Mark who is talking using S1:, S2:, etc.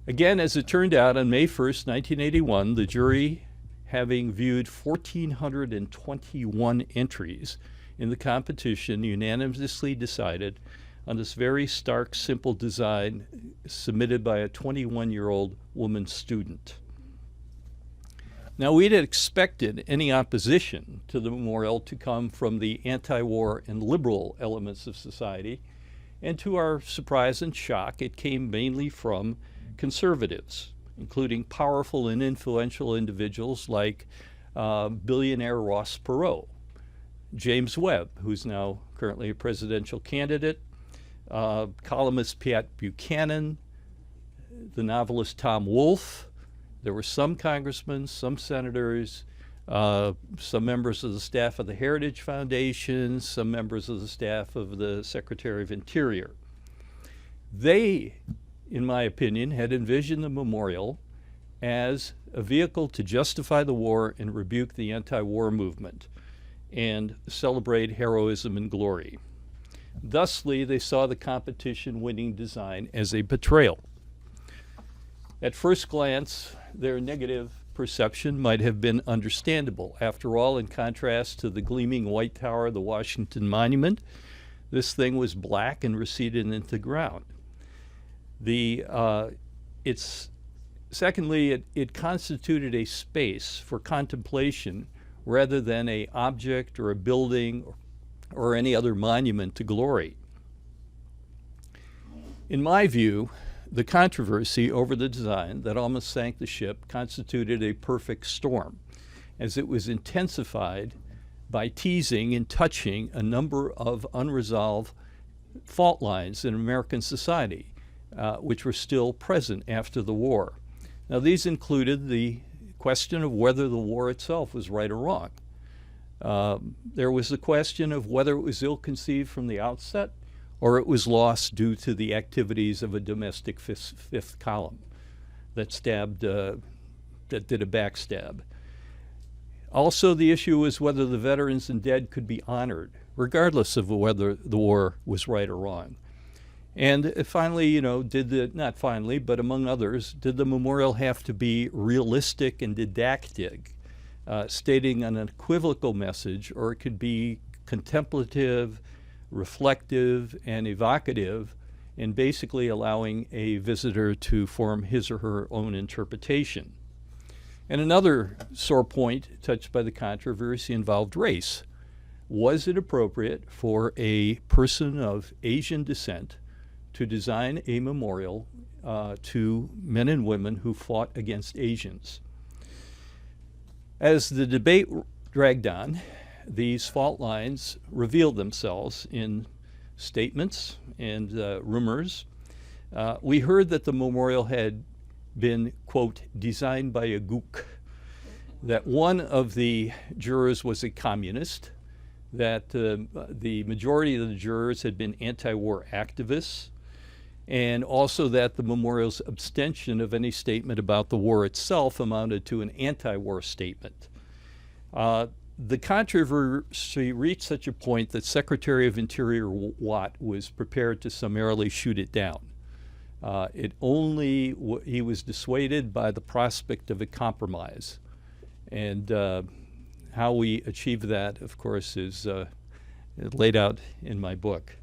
S1: Again, as it turned out, on May 1st, 1981, the jury, having viewed 1,421 entries in the competition, unanimously decided on this very stark, simple design submitted by a 21-year-old woman student. Now, we'd expected any opposition to the memorial to come from the anti-war and liberal elements of society, and to our surprise and shock, it came mainly from conservatives, including powerful and influential individuals like billionaire Ross Perot, James Webb, who's now currently a presidential candidate, columnist Pat Buchanan, the novelist Tom Wolfe. There were some congressmen, some senators, some members of the staff of the Heritage Foundation, some members of the staff of the Secretary of Interior. They, in my opinion, had envisioned the memorial as a vehicle to justify the war and rebuke the anti-war movement and celebrate heroism and glory. Thusly, they saw the competition-winning design as a betrayal. At first glance, their negative perception might have been understandable. After all, in contrast to the gleaming white tower of the Washington Monument, this thing was black and receded into the ground. Secondly, it constituted a space for contemplation rather than an object or a building or any other monument to glory. In my view, the controversy over the design that almost sank the ship constituted a perfect storm, as it was intensified by teasing and touching a number of unresolved fault lines in American society, which were still present after the war. Now, these included the question of whether the war itself was right or wrong. There was the question of whether it was ill-conceived from the outset or it was lost due to the activities of a domestic fifth column that did a backstab. Also, the issue was whether the veterans and dead could be honored, regardless of whether the war was right or wrong. And finally, not finally, but among others, did the memorial have to be realistic and didactic, stating an unequivocal message, or it could be contemplative, reflective, and evocative, and basically allowing a visitor to form his or her own interpretation. And another sore point touched by the controversy involved race. Was it appropriate for a person of Asian descent to design a memorial to men and women who fought against Asians? As the debate dragged on, these fault lines revealed themselves in statements and rumors. We heard that the memorial had been, quote, designed by a gook, that one of the jurors was a communist, that the majority of the jurors had been anti-war activists, and also that the memorial's abstention of any statement about the war itself amounted to an anti-war statement. The controversy reached such a point that Secretary of Interior Watt was prepared to summarily shoot it down. He was dissuaded by the prospect of a compromise. And how we achieved that, of course, is laid out in my book.